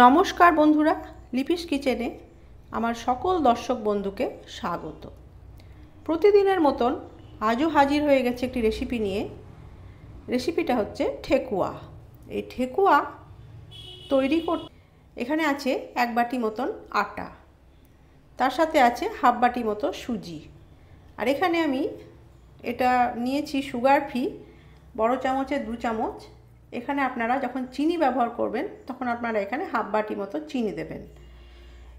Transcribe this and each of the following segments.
নমস্কার বন্ধুরা, লিপিস কিচেনে আমার সকল দর্শক বন্ধুকে স্বাগত। প্রতিদিনের মতন আজও হাজির হয়ে গেছে একটি রেসিপি নিয়ে। রেসিপিটা হচ্ছে ঠেকুয়া। এই ঠেকুয়া তৈরি করতে এখানে আছে 1 বাটি মতন আটা, তার সাথে আছে হাফ বাটি মতো সুজি, আর এখানে আমি এটা নিয়েছি সুগার ফ্রি বড় চামচে 2 চামচ। এখানে আপনারা যখন চিনি ব্যবহার করবেন তখন আপনারা এখানে হাফ বাটি মতো চিনি দেবেন।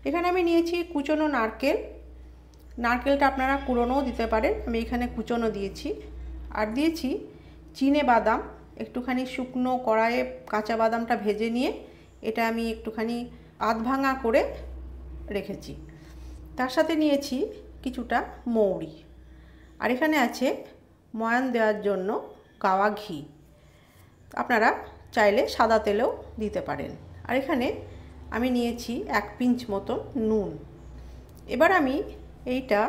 এখানে আমি নিয়েছি কুচনো নারকেল, নারকেলটা আপনারা কুড়োনোও দিতে পারেন, আমি এখানে কুচনো দিয়েছি। আর দিয়েছি চিনে বাদাম, একটুখানি শুকনো কড়াইয়ে কাঁচা বাদামটা ভেজে নিয়ে এটা আমি একটুখানি আধ ভাঙা করে রেখেছি। তার সাথে নিয়েছি কিছুটা মৌরি, আর এখানে আছে ময়ান দেওয়ার জন্য গাওয়া ঘি, আপনারা চাইলে সাদা তেলেও দিতে পারেন। আর এখানে আমি নিয়েছি 1 পিঞ্চ মতো নুন। এবার আমি এইটা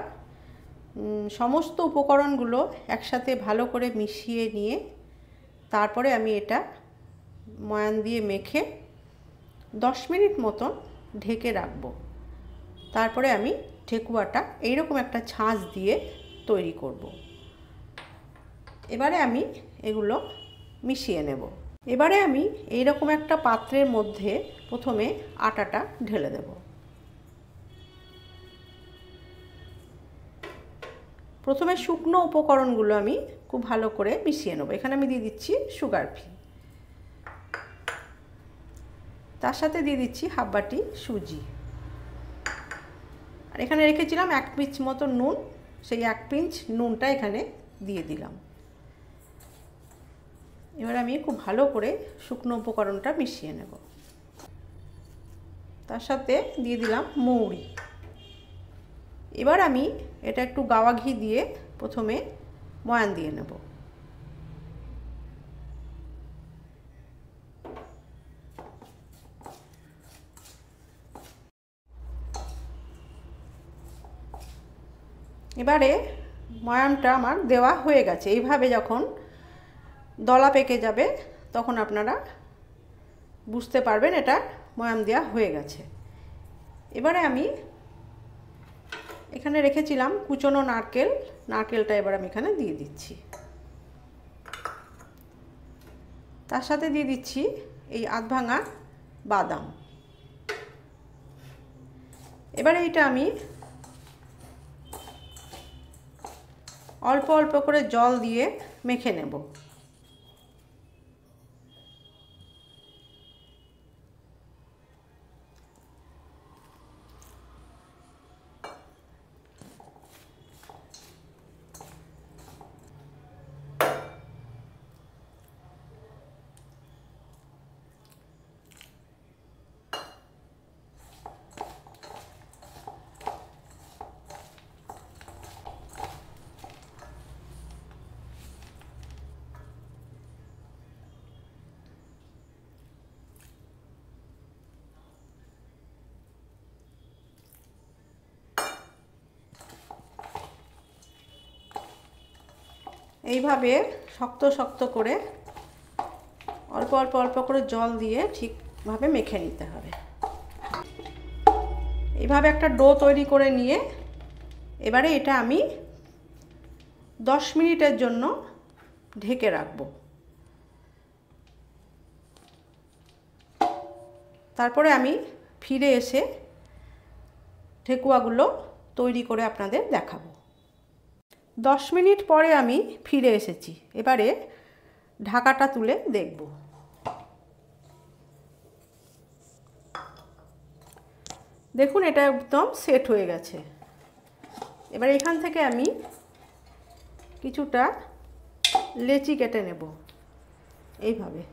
সমস্ত উপকরণগুলো একসাথে ভালো করে মিশিয়ে নিয়ে তারপরে আমি এটা ময়ান দিয়ে মেখে 10 মিনিট মতন ঢেকে রাখবো। তারপরে আমি ঠেকুয়াটা এইরকম একটা ছাঁচ দিয়ে তৈরি করব। এবারে আমি এগুলো মিশিয়ে নেব। এবারে আমি এইরকম একটা পাত্রের মধ্যে প্রথমে আটাটা ঢেলে দেব। প্রথমে শুকনো উপকরণগুলো আমি খুব ভালো করে মিশিয়ে নেব। এখানে আমি দিয়ে দিচ্ছি সুগার ফ্রি, তার সাথে দিয়ে দিচ্ছি হাফ বাটি সুজি, আর এখানে রেখেছিলাম 1 পিঞ্চ মতো নুন, সেই 1 পিঞ্চ নুনটা এখানে দিয়ে দিলাম। এবার আমি খুব ভালো করে শুকনো উপকরণটা মিশিয়ে নেব। তার সাথে দিয়ে দিলাম মৌরি। এবার আমি এটা একটু গাওয়া ঘি দিয়ে প্রথমে ময়ান দিয়ে নেব। এবারে ময়ানটা আমার দেওয়া হয়ে গেছে। এইভাবে যখন দলা পেকে যাবে তখন আপনারা বুঝতে পারবেন এটা ময়ান দেওয়া হয়ে গেছে। এবারে আমি এখানে রেখেছিলাম কুচনো নারকেল, নারকেলটা এবার আমি এখানে দিয়ে দিচ্ছি। তার সাথে দিয়ে দিচ্ছি এই আধ ভাঙা বাদাম। এবারে এইটা আমি অল্প অল্প করে জল দিয়ে মেখে নেব। এইভাবে শক্ত শক্ত করে অল্প অল্প অল্প করে জল দিয়ে ঠিকভাবে মেখে নিতে হবে। এইভাবে একটা ডো তৈরি করে নিয়ে এবারে এটা আমি 10 মিনিটের জন্য ঢেকে রাখবো। তারপরে আমি ফিরে এসে ঠেকুয়াগুলো তৈরি করে আপনাদের দেখাবো। 10 মিনিট পরে আমি ফিরে এসেছি। এবারে ঢাকাটা তুলে দেখব। দেখুন এটা একদম সেট হয়ে গেছে। এবার এখান থেকে আমি কিছুটা লেচি কেটে নেব এইভাবে।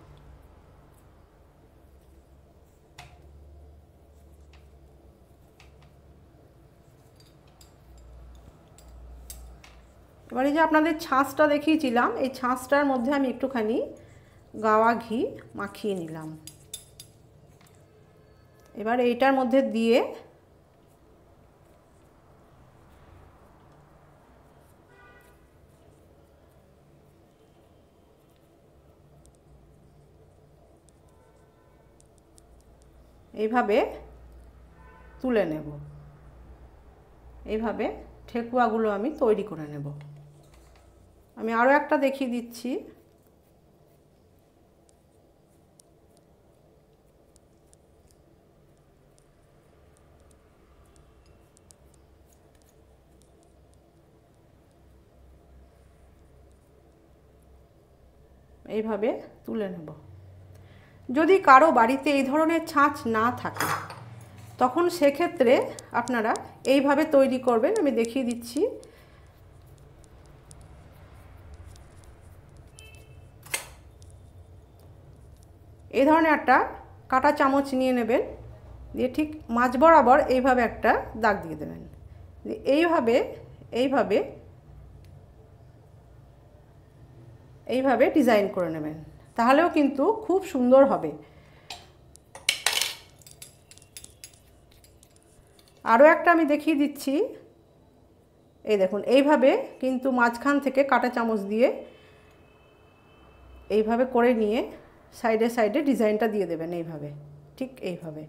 এবারে যে আপনাদের ছাঁচটা দেখিয়েছিলাম, এই ছাঁচটার মধ্যে আমি একটুখানি গাওয়া ঘি মাখিয়ে নিলাম। এবার এইটার মধ্যে দিয়ে এইভাবে তুলে নেব। এইভাবে ঠেকুয়াগুলো আমি তৈরি করে নেব। আমি আরও একটা দেখিয়ে দিচ্ছি। এইভাবে তুলে নেব। যদি কারো বাড়িতে এই ধরনের ছাঁচ না থাকে তখন সেক্ষেত্রে আপনারা এইভাবে তৈরি করবেন। আমি দেখিয়ে দিচ্ছি। এই ধরনের একটা কাঁটা চামচ নিয়ে নেবেন, দিয়ে ঠিক মাঝ বরাবর এইভাবে একটা দাগ দিয়ে দেবেন। এইভাবে এইভাবে এইভাবে ডিজাইন করে নেবেন, তাহলেও কিন্তু খুব সুন্দর হবে। আরও একটা আমি দেখিয়ে দিচ্ছি। এই দেখুন, এইভাবে কিন্তু মাঝখান থেকে কাঁটা চামচ দিয়ে এইভাবে করে নিয়ে সাইডে সাইডে ডিজাইনটা দিয়ে দেবেন। এইভাবে, ঠিক এইভাবে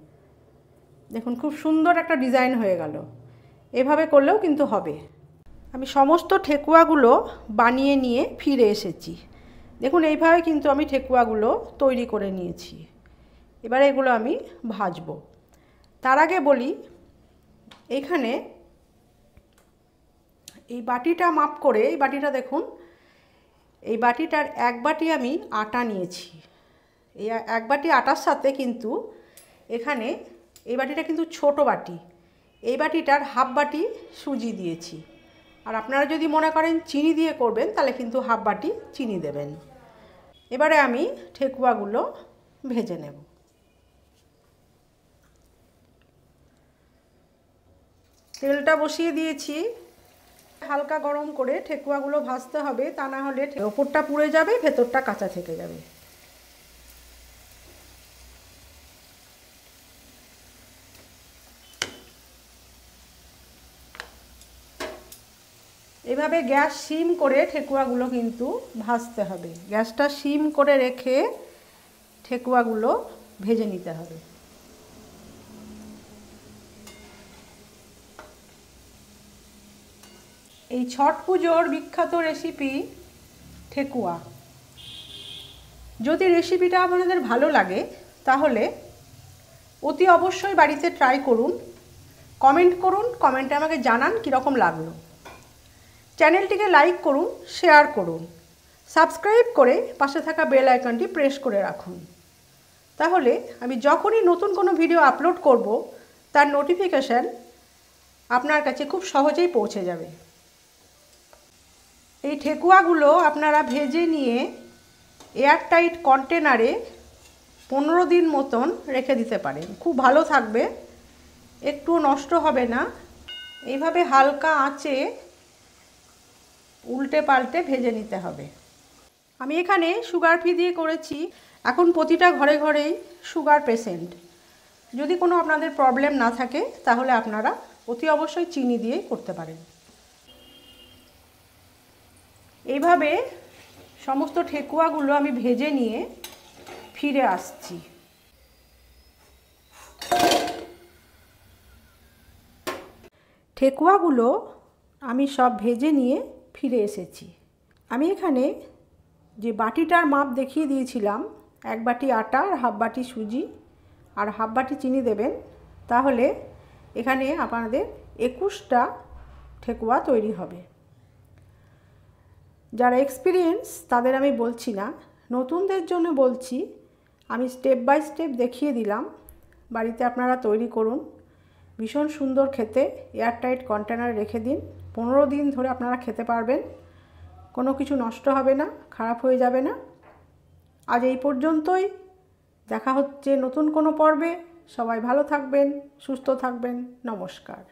দেখুন খুব সুন্দর একটা ডিজাইন হয়ে গেল। এভাবে করলেও কিন্তু হবে। আমি সমস্ত ঠেকুয়াগুলো বানিয়ে নিয়ে ফিরে এসেছি। দেখুন এইভাবে কিন্তু আমি ঠেকুয়াগুলো তৈরি করে নিয়েছি। এবারে এগুলো আমি ভাজবো। তার আগে বলি, এইখানে এই বাটিটা মাপ করে, এই বাটিটা দেখুন, এই বাটিটার 1 বাটি আমি আটা নিয়েছি। এই 1 বাটি আটার সাথে কিন্তু এখানে এই বাটিটা কিন্তু ছোট বাটি, এই বাটিটার হাফ বাটি সুজি দিয়েছি। আর আপনারা যদি মনে করেন চিনি দিয়ে করবেন তাহলে কিন্তু হাফ বাটি চিনি দেবেন। এবারে আমি ঠেকুয়াগুলো ভেজে নেব। তেলটা বসিয়ে দিয়েছি, হালকা গরম করে ঠেকুয়াগুলো ভাজতে হবে, তা না হলে ওপরটা পুড়ে যাবে, ভেতরটা কাঁচা থেকে যাবে। এভাবে গ্যাস সিম করে ঠেকুয়াগুলো কিন্তু ভাজতে হবে। গ্যাসটা সিম করে রেখে ঠেকুয়াগুলো ভেজে নিতে হবে। এই ছট পুজোর বিখ্যাত রেসিপি ঠেকুয়া। যদি রেসিপিটা আপনাদের ভালো লাগে তাহলে অতি অবশ্যই বাড়িতে ট্রাই করুন, কমেন্ট করুন, কমেন্টে আমাকে জানান কীরকম লাগলো। চ্যানেলটিকে লাইক করুন, শেয়ার করুন, সাবস্ক্রাইব করে পাশে থাকা বেল আইকনটি প্রেস করে রাখুন। তাহলে আমি যখনই নতুন কোনো ভিডিও আপলোড করব তার নোটিফিকেশান আপনার কাছে খুব সহজেই পৌঁছে যাবে। এই ঠেকুয়াগুলো আপনারা ভেজে নিয়ে এয়ারটাইট কন্টেনারে 15 দিন মতন রেখে দিতে পারেন, খুব ভালো থাকবে, একটু নষ্ট হবে না। এইভাবে হালকা আঁচে উল্টে পাল্টে ভেজে নিতে হবে। আমি এখানে সুগার ফ্রি দিয়ে করেছি। এখন প্রতিটা ঘরে ঘরেই সুগার পেশেন্ট। যদি কোনো আপনাদের প্রবলেম না থাকে তাহলে আপনারা অতি অবশ্যই চিনি দিয়েই করতে পারেন। এইভাবে সমস্ত ঠেকুয়াগুলো আমি ভেজে নিয়ে ফিরে আসছি। ঠেকুয়াগুলো আমি সব ভেজে নিয়ে ফিরে এসেছি। আমি এখানে যে বাটিটার মাপ দেখিয়ে দিয়েছিলাম, 1 বাটি আটা আর হাফ বাটি সুজি আর হাফ বাটি চিনি দেবেন, তাহলে এখানে আপনাদের 21টা ঠেকুয়া তৈরি হবে। যারা এক্সপিরিয়েন্স তাদের আমি বলছি না, নতুনদের জন্য বলছি। আমি স্টেপ বাই স্টেপ দেখিয়ে দিলাম, বাড়িতে আপনারা তৈরি করুন, ভীষণ সুন্দর খেতে। এয়ারটাইট কন্টেনারে রেখে দিন, 15 দিন ধরে আপনারা খেতে পারবেন, কোনো কিছু নষ্ট হবে না, খারাপ হয়ে যাবে না। আজ এই পর্যন্তই, দেখা হচ্ছে নতুন কোনো পর্বে। সবাই ভালো থাকবেন, সুস্থ থাকবেন। নমস্কার।